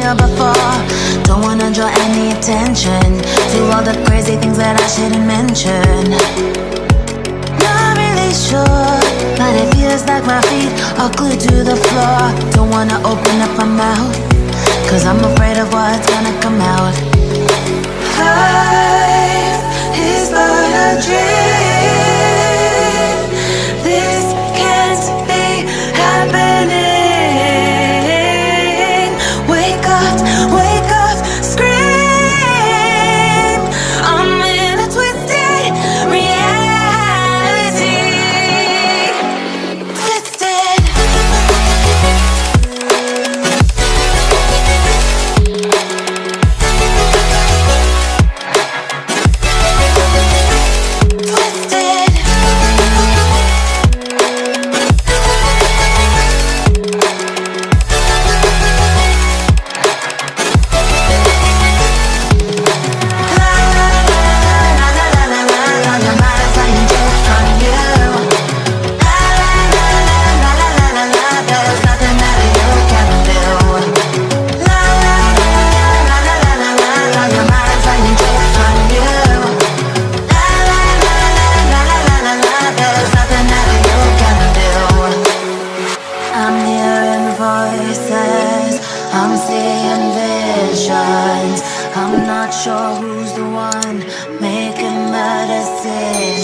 here before. Don't wanna draw any attention to all the crazy things that I shouldn't mention. Not really sure, but it feels like my feet are glued to the floor. Don't wanna open up my mouth, cause I'm afraid of what's gonna come out. Life is but a dream. This can't be happening. Wake up, scream. I'm in a twisted reality. Twisted. I'm seeing visions. I'm not sure who's the one making the decision.